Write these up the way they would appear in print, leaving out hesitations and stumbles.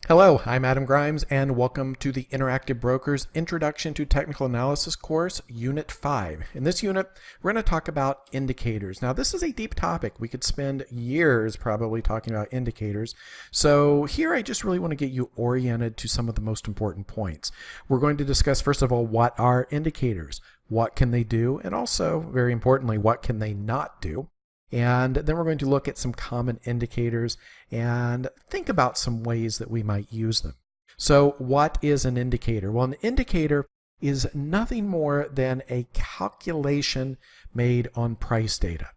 Hello, I'm Adam Grimes, and welcome to the Interactive Brokers Introduction to Technical Analysis course, Unit 5. In this unit, we're going to talk about indicators. Now, this is a deep topic. We could spend years probably talking about indicators. So here I just really want to get you oriented to some of the most important points. We're going to discuss, first of all, what are indicators? What can they do? And also, very importantly, what can they not do? And then we're going to look at some common indicators and think about some ways that we might use them. So what is an indicator? Well, an indicator is nothing more than a calculation made on price data.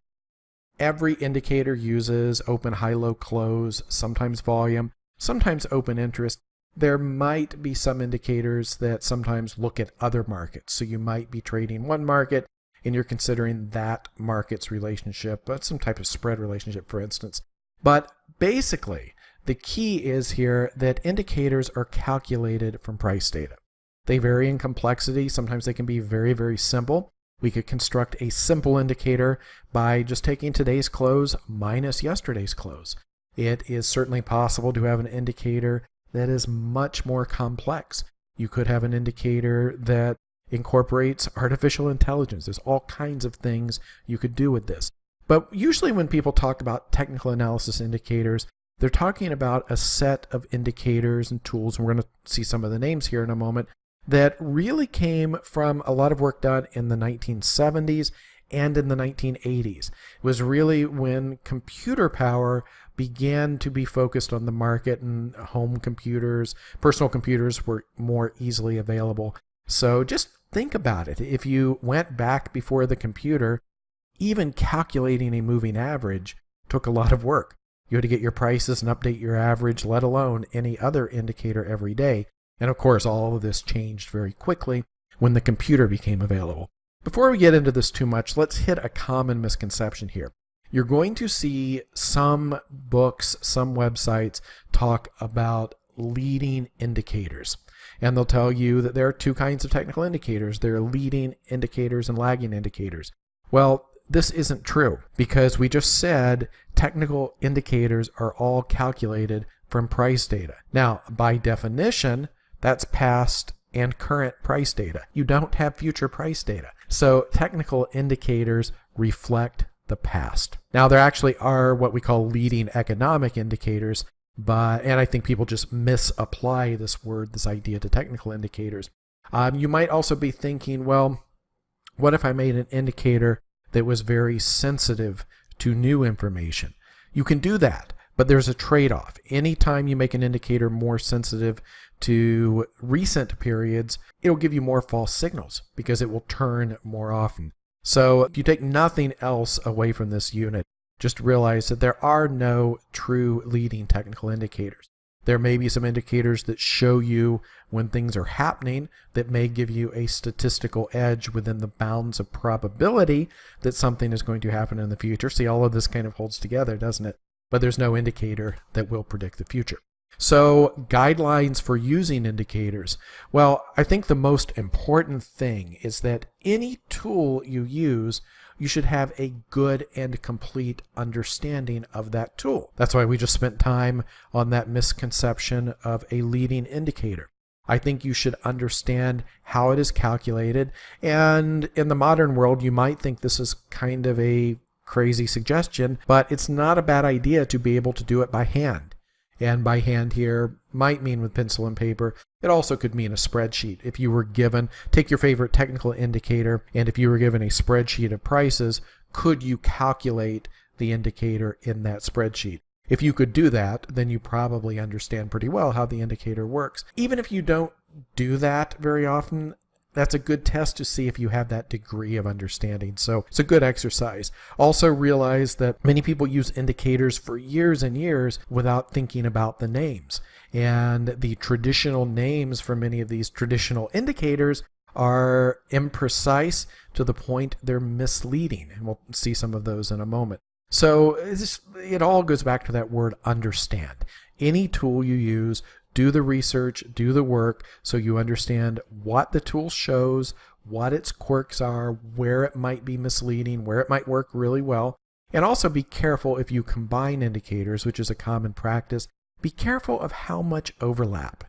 Every indicator uses open, high, low, close, sometimes volume, sometimes open interest. There might be some indicators that sometimes look at other markets. So you might be trading one market and you're considering that market's relationship, but some type of spread relationship, for instance. But basically, the key is here that indicators are calculated from price data. They vary in complexity. Sometimes they can be very, very simple. We could construct a simple indicator by just taking today's close minus yesterday's close. It is certainly possible to have an indicator that is much more complex. You could have an indicator that incorporates artificial intelligence. There's all kinds of things you could do with this. But usually when people talk about technical analysis indicators, they're talking about a set of indicators and tools, and we're going to see some of the names here in a moment, that really came from a lot of work done in the 1970s and in the 1980s. It was really when computer power began to be focused on the market and home computers, personal computers were more easily available. So just think about it. If you went back before the computer, even calculating a moving average took a lot of work. You had to get your prices and update your average, let alone any other indicator every day. And of course, all of this changed very quickly when the computer became available. Before we get into this too much, let's hit a common misconception here. You're going to see some books, some websites talk about leading indicators. And they'll tell you that there are two kinds of technical indicators. There are leading indicators and lagging indicators. Well, this isn't true because we just said technical indicators are all calculated from price data. Now, by definition, that's past and current price data. You don't have future price data. So technical indicators reflect the past. Now, there actually are what we call leading economic indicators, and I think people just misapply this word, this idea to technical indicators. You might also be thinking, well, what if I made an indicator that was very sensitive to new information? You can do that, but there's a trade-off. Anytime you make an indicator more sensitive to recent periods, it'll give you more false signals because it will turn more often. So if you take nothing else away from this unit, just realize that there are no true leading technical indicators. There may be some indicators that show you when things are happening that may give you a statistical edge within the bounds of probability that something is going to happen in the future. See, all of this kind of holds together, doesn't it? But there's no indicator that will predict the future. So guidelines for using indicators. Well, I think the most important thing is that any tool you use, you should have a good and complete understanding of that tool. That's why we just spent time on that misconception of a leading indicator. I think you should understand how it is calculated. And in the modern world, you might think this is kind of a crazy suggestion, but it's not a bad idea to be able to do it by hand. And by hand here might mean with pencil and paper. It also could mean a spreadsheet. If you were given, take your favorite technical indicator, and if you were given a spreadsheet of prices, could you calculate the indicator in that spreadsheet? If you could do that, then you probably understand pretty well how the indicator works. Even if you don't do that very often, that's a good test to see if you have that degree of understanding. So it's a good exercise. Also realize that many people use indicators for years and years without thinking about the names. And the traditional names for many of these traditional indicators are imprecise to the point they're misleading. And we'll see some of those in a moment. So it all goes back to that word understand. Any tool you use, do the research, do the work so you understand what the tool shows, what its quirks are, where it might be misleading, where it might work really well. And also be careful if you combine indicators, which is a common practice, be careful of how much overlap.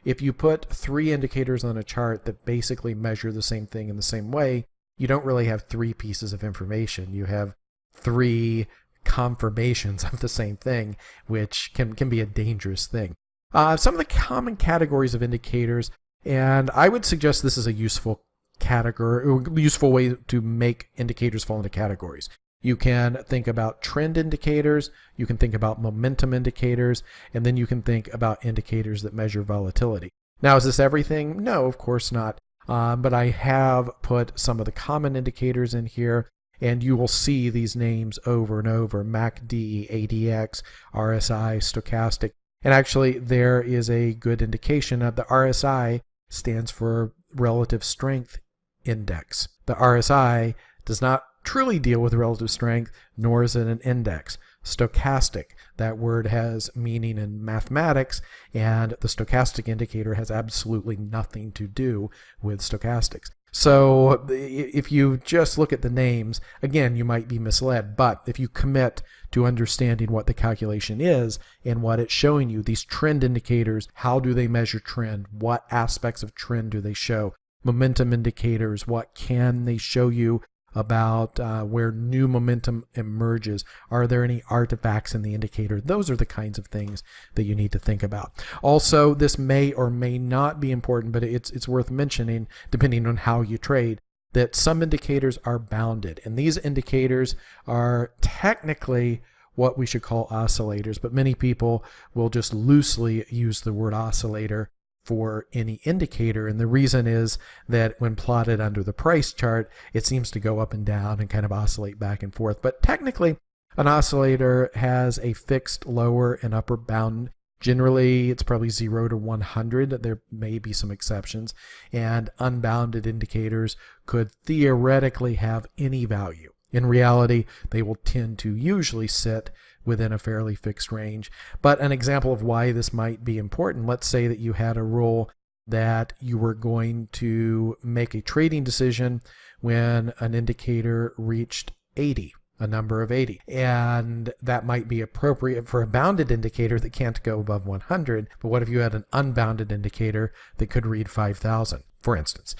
If you put 3 indicators on a chart that basically measure the same thing in the same way, you don't really have 3 pieces of information. You have 3 confirmations of the same thing, which can be a dangerous thing. Some of the common categories of indicators, and I would suggest this is a useful way to make indicators fall into categories. You can think about trend indicators, you can think about momentum indicators, and then you can think about indicators that measure volatility. Now, is this everything? No, of course not. But I have put some of the common indicators in here, and you will see these names over and over: MACD, ADX, RSI, Stochastic. And actually, there is a good indication of the RSI stands for Relative Strength Index. The RSI does not truly deal with relative strength, nor is it an index. Stochastic, that word has meaning in mathematics, and the stochastic indicator has absolutely nothing to do with stochastics. So if you just look at the names, again, you might be misled, but if you commit to understanding what the calculation is and what it's showing you, these trend indicators, how do they measure trend? What aspects of trend do they show? Momentum indicators, what can they show you about where new momentum emerges? Are there any artifacts in the indicator? Those are the kinds of things that you need to think about. Also, this may or may not be important, but it's worth mentioning, depending on how you trade, that some indicators are bounded. And these indicators are technically what we should call oscillators, but many people will just loosely use the word oscillator for any indicator, and the reason is that when plotted under the price chart, it seems to go up and down and kind of oscillate back and forth. But technically, an oscillator has a fixed lower and upper bound. Generally, it's probably 0 to 100. There may be some exceptions, and unbounded indicators could theoretically have any value. In reality, they will tend to usually sit within a fairly fixed range. But an example of why this might be important, let's say that you had a rule that you were going to make a trading decision when an indicator reached 80, a number of 80. And that might be appropriate for a bounded indicator that can't go above 100. But what if you had an unbounded indicator that could read 5,000? For instance.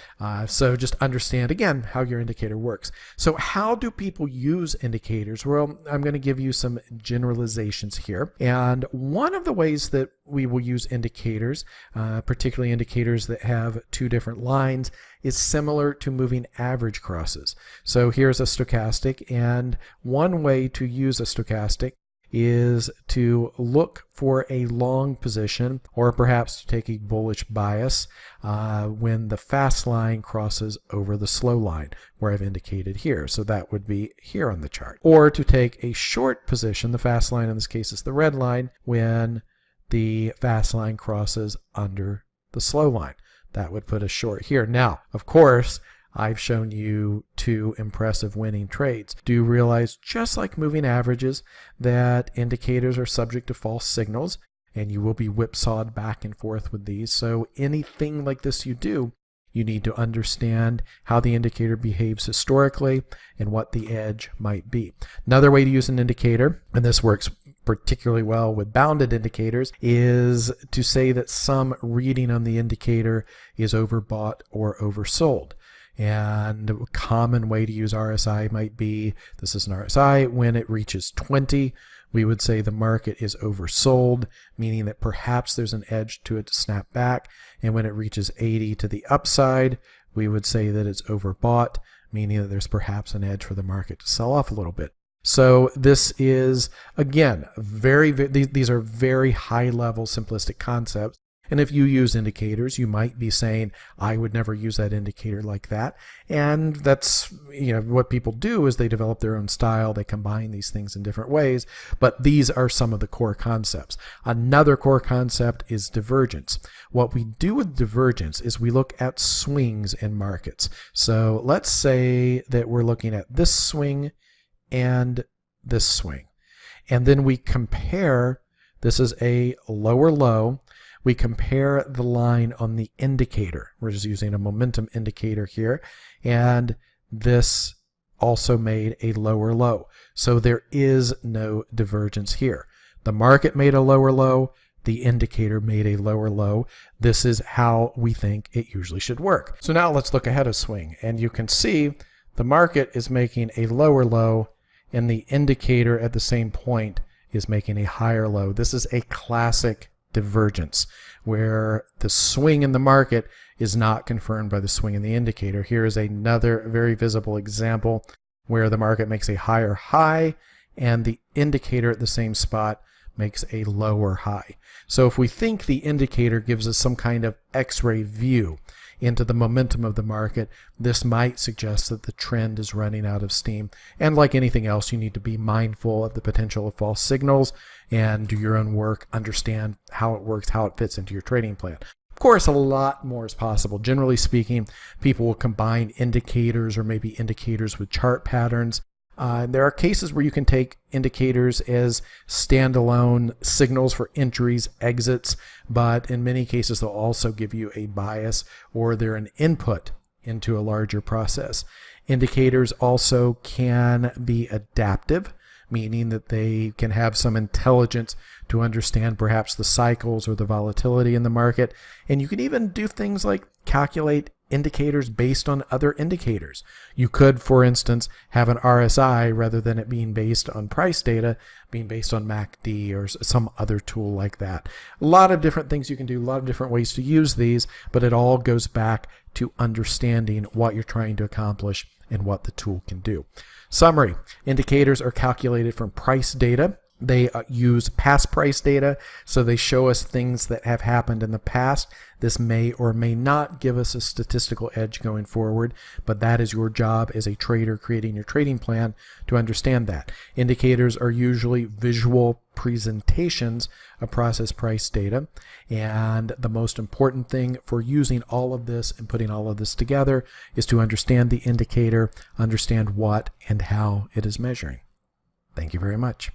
So just understand again how your indicator works. So how do people use indicators? Well, I'm going to give you some generalizations here. And one of the ways that we will use indicators, particularly indicators that have 2 different lines, is similar to moving average crosses. So here's a stochastic, and one way to use a stochastic is to look for a long position, or perhaps to take a bullish bias when the fast line crosses over the slow line, where I've indicated here. So that would be here on the chart. Or to take a short position, the fast line in this case is the red line, when the fast line crosses under the slow line. That would put us short here. Now, of course, I've shown you 2 impressive winning trades. Do you realize, just like moving averages, that indicators are subject to false signals, and you will be whipsawed back and forth with these? So anything like this you do, you need to understand how the indicator behaves historically and what the edge might be. Another way to use an indicator, and this works particularly well with bounded indicators, is to say that some reading on the indicator is overbought or oversold. And a common way to use RSI might be, this is an RSI, when it reaches 20, we would say the market is oversold, meaning that perhaps there's an edge to it to snap back. And when it reaches 80 to the upside, we would say that it's overbought, meaning that there's perhaps an edge for the market to sell off a little bit. So this is, again, these are very high-level simplistic concepts. And if you use indicators, you might be saying, I would never use that indicator like that. And that's, what people do is they develop their own style. They combine these things in different ways. But these are some of the core concepts. Another core concept is divergence. What we do with divergence is we look at swings in markets. So let's say that we're looking at this swing and this swing. And then we compare, this is a lower low. We compare the line on the indicator. We're just using a momentum indicator here. And this also made a lower low. So there is no divergence here. The market made a lower low. the indicator made a lower low. This is how we think it usually should work. So now let's look ahead of swing, and you can see the market is making a lower low and the indicator at the same point is making a higher low. This is a classic divergence where the swing in the market is not confirmed by the swing in the indicator. Here is another very visible example where the market makes a higher high and the indicator at the same spot makes a lower high. So if we think the indicator gives us some kind of X-ray view into the momentum of the market, this might suggest that the trend is running out of steam. And like anything else, you need to be mindful of the potential of false signals and do your own work, understand how it works, how it fits into your trading plan. Of course, a lot more is possible. Generally speaking, people will combine indicators or maybe indicators with chart patterns. There are cases where you can take indicators as standalone signals for entries, exits, but in many cases they'll also give you a bias or they're an input into a larger process. Indicators also can be adaptive, meaning that they can have some intelligence to understand perhaps the cycles or the volatility in the market. And you can even do things like calculate indicators based on other indicators. You could, for instance, have an RSI rather than it being based on price data, being based on MACD or some other tool like that. A lot of different things you can do, a lot of different ways to use these, but it all goes back to understanding what you're trying to accomplish and what the tool can do. Summary: indicators are calculated from price data. They use past price data, so they show us things that have happened in the past. This may or may not give us a statistical edge going forward, but that is your job as a trader creating your trading plan to understand that. Indicators are usually visual presentations of process price data, and the most important thing for using all of this and putting all of this together is to understand the indicator, understand what and how it is measuring. Thank you very much.